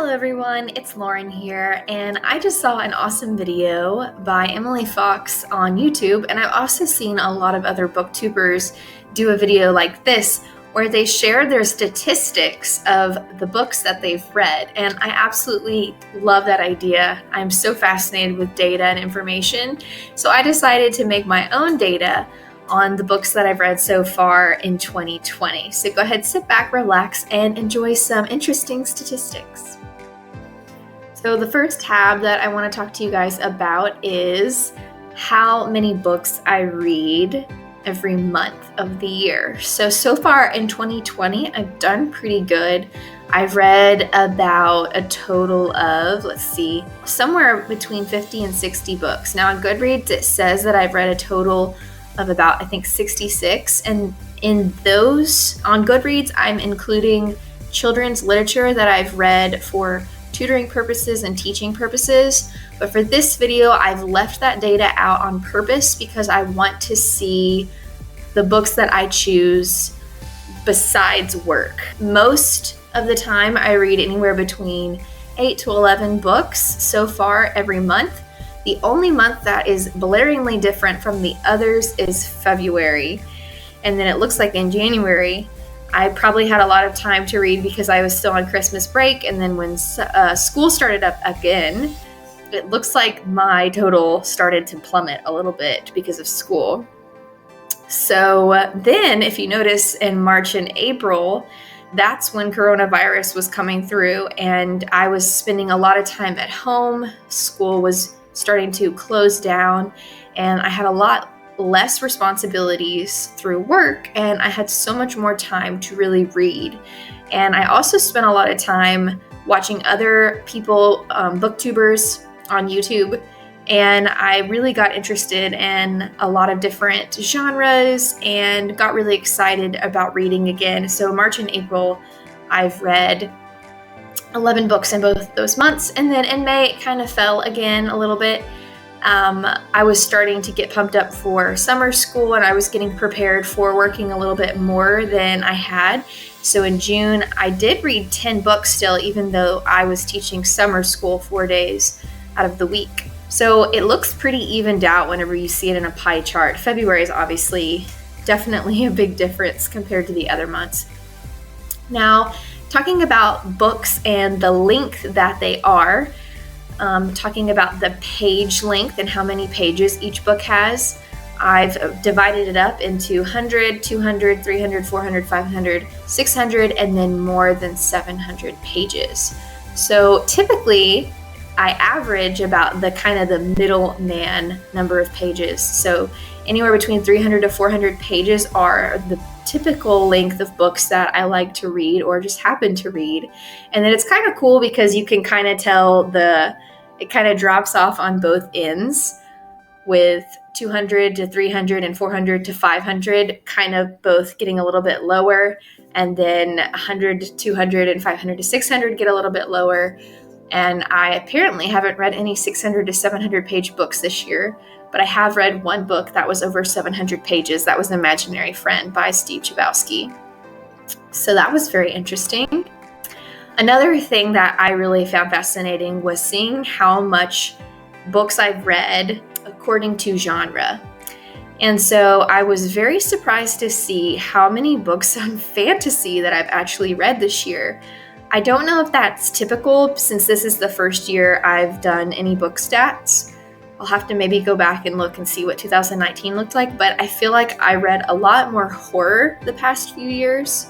Hello everyone, it's Lauren here, and I just saw an awesome video by Emily Fox on YouTube, and I've also seen a lot of other booktubers do a video like this where they share their statistics of the books that they've read, and I absolutely love that idea. I'm so fascinated with data and information, so I decided to make my own data on the books that I've read so far in 2020. So go ahead, sit back, relax, and enjoy some interesting statistics. So the first tab that I want to talk to you guys about is how many books I read every month of the year. So far in 2020, I've done pretty good. I've read about a total of, somewhere between 50 and 60 books. Now on Goodreads, it says that I've read a total of about, 66. And in those, on Goodreads, I'm including children's literature that I've read for tutoring purposes and teaching purposes. But for this video, I've left that data out on purpose because I want to see the books that I choose besides work. Most of the time, I read anywhere between 8 to 11 books so far every month. The only month that is blaringly different from the others is February. And then it looks like in January, I probably had a lot of time to read because I was still on Christmas break. And then when school started up again, it looks like my total started to plummet a little bit because of school. So then if you notice in March and April, that's when coronavirus was coming through and I was spending a lot of time at home. School was starting to close down and I had a lot less responsibilities through work and I had so much more time to really read. And I also spent a lot of time watching other people, booktubers on YouTube, and I really got interested in a lot of different genres and got really excited about reading again. So March and April, I've read 11 books in both those months, and then in May it kind of fell again a little bit. I was starting to get pumped up for summer school and I was getting prepared for working a little bit more than I had. So in June, I did read 10 books still, even though I was teaching summer school 4 days out of the week. So it looks pretty evened out whenever you see it in a pie chart. February is obviously definitely a big difference compared to the other months. Now, talking about books and the length that they are, talking about the page length and how many pages each book has, I've divided it up into 100, 200, 300, 400, 500, 600, and then more than 700 pages. So typically, I average about the middleman number of pages. So anywhere between 300 to 400 pages are the typical length of books that I like to read or just happen to read. And then it's kind of cool because you can kind of tell it kind of drops off on both ends with 200 to 300 and 400 to 500 kind of both getting a little bit lower. And then 100 to 200 and 500 to 600 get a little bit lower. And I apparently haven't read any 600 to 700 page books this year, but I have read one book that was over 700 pages. That was An Imaginary Friend by Steve Chbosky. So that was very interesting. Another thing that I really found fascinating was seeing how much books I've read according to genre. And so I was very surprised to see how many books on fantasy that I've actually read this year. I don't know if that's typical since this is the first year I've done any book stats. I'll have to maybe go back and look and see what 2019 looked like, but I feel like I read a lot more horror the past few years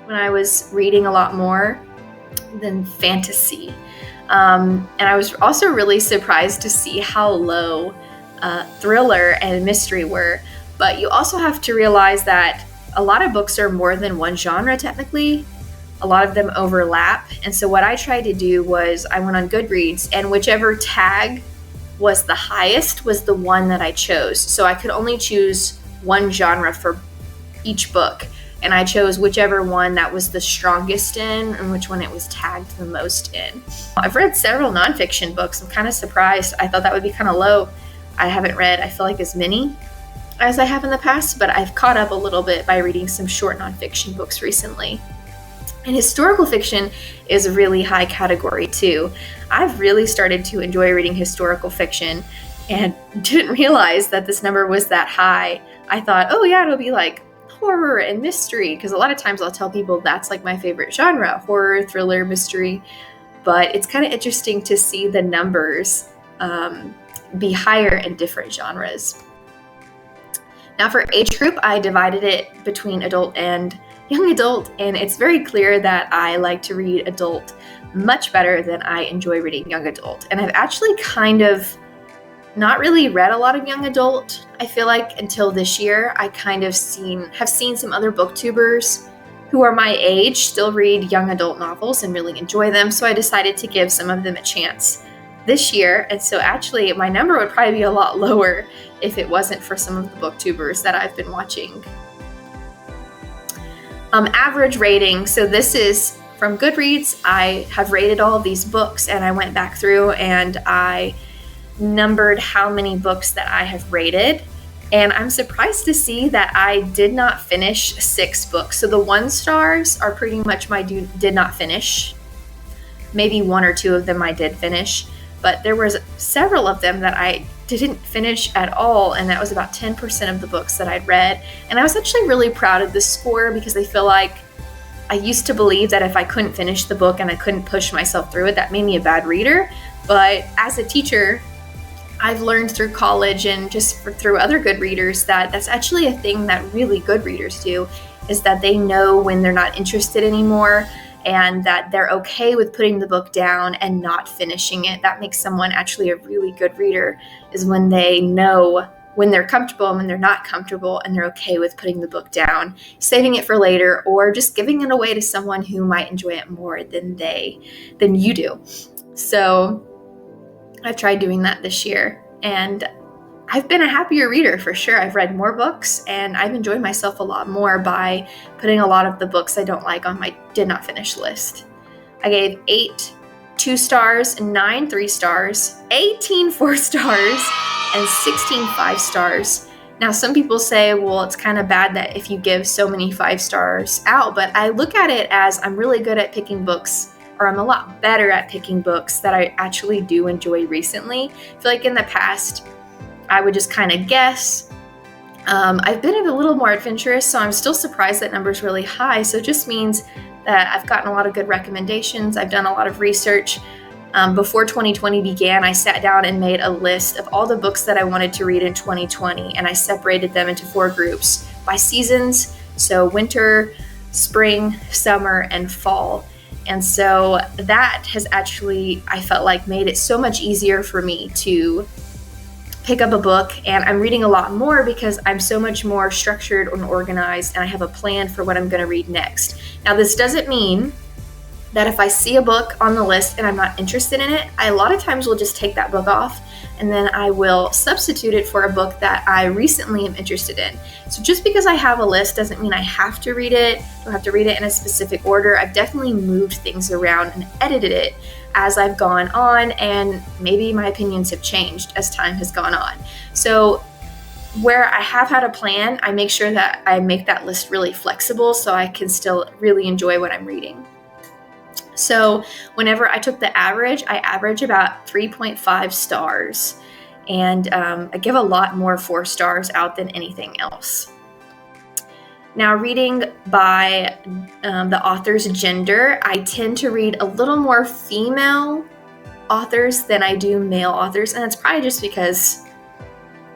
when I was reading a lot more than fantasy. And I was also really surprised to see how low thriller and mystery were. But you also have to realize that a lot of books are more than one genre technically. A lot of them overlap. And so what I tried to do was I went on Goodreads and whichever tag was the highest was the one that I chose. So I could only choose one genre for each book. And I chose whichever one that was the strongest in and which one it was tagged the most in. I've read several nonfiction books. I'm kind of surprised. I thought that would be kind of low. I haven't read, I feel like, as many as I have in the past, but I've caught up a little bit by reading some short nonfiction books recently. And historical fiction is a really high category too. I've really started to enjoy reading historical fiction and didn't realize that this number was that high. I thought, oh yeah, it'll be like horror and mystery, because a lot of times I'll tell people that's like my favorite genre, horror, thriller, mystery. But it's kind of interesting to see the numbers be higher in different genres. Now for age group, I divided it between adult and young adult, and it's very clear that I like to read adult much better than I enjoy reading young adult. And I've actually kind of not really read a lot of young adult, I feel like, until this year. I kind of have seen some other booktubers who are my age still read young adult novels and really enjoy them, so I decided to give some of them a chance this year. And so actually my number would probably be a lot lower if it wasn't for some of the booktubers that I've been watching. Average rating. So this is from Goodreads. I have rated all of these books, and I went back through and I numbered how many books that I have rated. And I'm surprised to see that I did not finish 6 books. So the 1 stars are pretty much my did not finish. Maybe 1 or 2 of them I did finish, but there was several of them that I didn't finish at all, and that was about 10% of the books that I'd read. And I was actually really proud of this score, because I feel like I used to believe that if I couldn't finish the book and I couldn't push myself through it, that made me a bad reader. But as a teacher, I've learned through college and just through other good readers that that's actually a thing that really good readers do, is that they know when they're not interested anymore, and that they're okay with putting the book down and not finishing it. That makes someone actually a really good reader, is when they know when they're comfortable and when they're not comfortable, and they're okay with putting the book down, saving it for later, or just giving it away to someone who might enjoy it more than you do. So I've tried doing that this year, and I've been a happier reader for sure. I've read more books, and I've enjoyed myself a lot more by putting a lot of the books I don't like on my did not finish list. I gave 8 2 stars, 9 3 stars, 18 4 stars, and 16 5 stars. Now, some people say, well, it's kind of bad that if you give so many 5 stars out, but I look at it as I'm really good at picking books, or I'm a lot better at picking books that I actually do enjoy recently. I feel like in the past, I would just kind of guess. I've been a little more adventurous, so I'm still surprised that number's really high. So it just means that I've gotten a lot of good recommendations. I've done a lot of research. Before 2020 began, I sat down and made a list of all the books that I wanted to read in 2020, and I separated them into 4 groups by seasons. So winter, spring, summer, and fall. And so that has actually, I felt like, made it so much easier for me to pick up a book, and I'm reading a lot more because I'm so much more structured and organized, and I have a plan for what I'm going to read next. Now, this doesn't mean that if I see a book on the list and I'm not interested in it, I a lot of times will just take that book off, and then I will substitute it for a book that I recently am interested in. So just because I have a list doesn't mean I have to read it. I don't have to read it in a specific order. I've definitely moved things around and edited it as I've gone on, and maybe my opinions have changed as time has gone on. So where I have had a plan, I make sure that I make that list really flexible so I can still really enjoy what I'm reading. So whenever I took the average, I average about 3.5 stars, and I give a lot more 4 stars out than anything else. Now, reading by the author's gender, I tend to read a little more female authors than I do male authors, and that's probably just because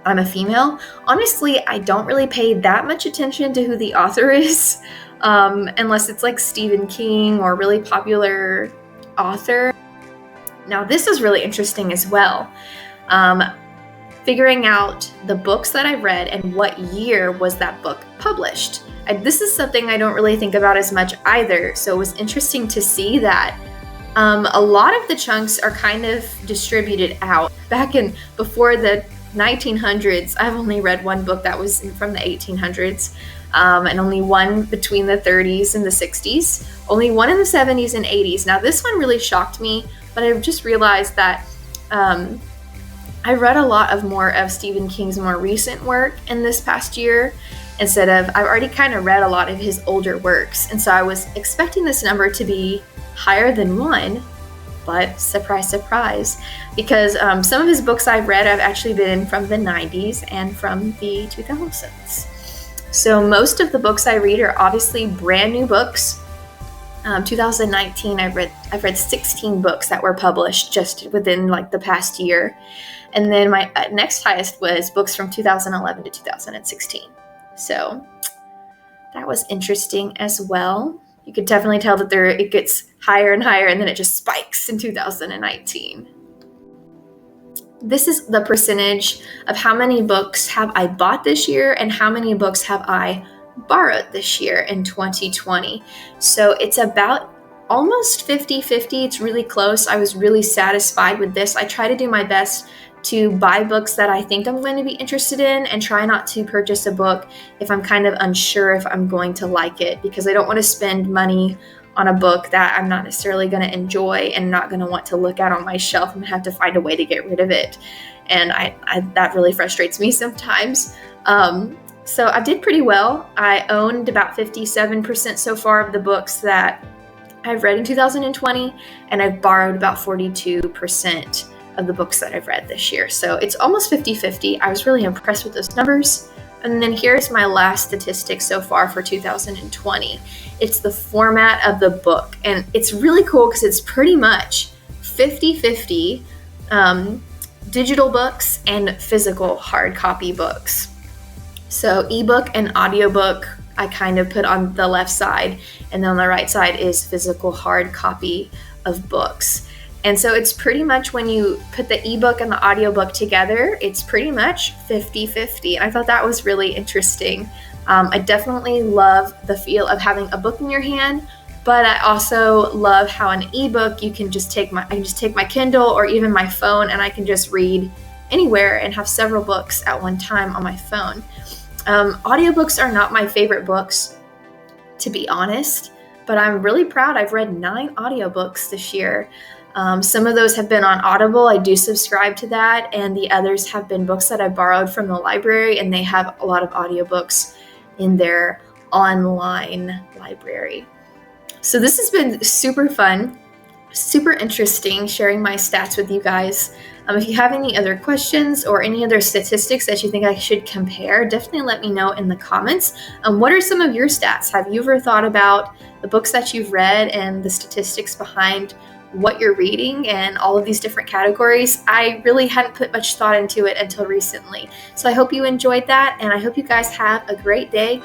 I'm a female. Honestly, I don't really pay that much attention to who the author is, unless it's like Stephen King or really popular author. Now, this is really interesting as well. Figuring out the books that I've read and what year was that book published. This is something I don't really think about as much either, so it was interesting to see that a lot of the chunks are kind of distributed out. Before the 1900s, I've only read one book that was from the 1800s, and only one between the 30s and the 60s, only one in the 70s and 80s. Now, this one really shocked me, but I just realized that I read a lot more of Stephen King's more recent work in this past year, instead of, I've already kind of read a lot of his older works. And so I was expecting this number to be higher than 1, but surprise, surprise, because some of his books I've read have actually been from the 90s and from the 2000s. So most of the books I read are obviously brand new books. 2019, I've read 16 books that were published just within like the past year. And then my next highest was books from 2011 to 2016. So that was interesting as well. You could definitely tell that it gets higher and higher, and then it just spikes in 2019. This is the percentage of how many books have I bought this year and how many books have I borrowed this year in 2020. So it's about almost 50-50. It's really close. I was really satisfied with this. I try to do my best to buy books that I think I'm going to be interested in and try not to purchase a book if I'm kind of unsure if I'm going to like it, because I don't want to spend money on a book that I'm not necessarily going to enjoy and not going to want to look at on my shelf. I'm going to have to find a way to get rid of it. And I that really frustrates me sometimes. So I did pretty well. I owned about 57% so far of the books that I've read in 2020, and I've borrowed about 42% of the books that I've read this year. So it's almost 50-50. I was really impressed with those numbers. And then here's my last statistic so far for 2020. It's the format of the book. And it's really cool because it's pretty much 50-50 digital books and physical hard copy books. So ebook and audiobook, I kind of put on the left side, and then on the right side is physical hard copy of books. And so it's pretty much, when you put the ebook and the audiobook together, it's pretty much 50-50. I thought that was really interesting. I definitely love the feel of having a book in your hand, but I also love how an ebook, I can just take my Kindle or even my phone, and I can just read anywhere and have several books at one time on my phone. Audiobooks are not my favorite books, to be honest, but I'm really proud. I've read 9 audiobooks this year. Some of those have been on Audible. I do subscribe to that. And the others have been books that I borrowed from the library, and they have a lot of audiobooks in their online library. So this has been super fun, super interesting, sharing my stats with you guys. If you have any other questions or any other statistics that you think I should compare, definitely let me know in the comments. What are some of your stats? Have you ever thought about the books that you've read and the statistics behind what you're reading and all of these different categories? I really hadn't put much thought into it until recently. So I hope you enjoyed that, and I hope you guys have a great day.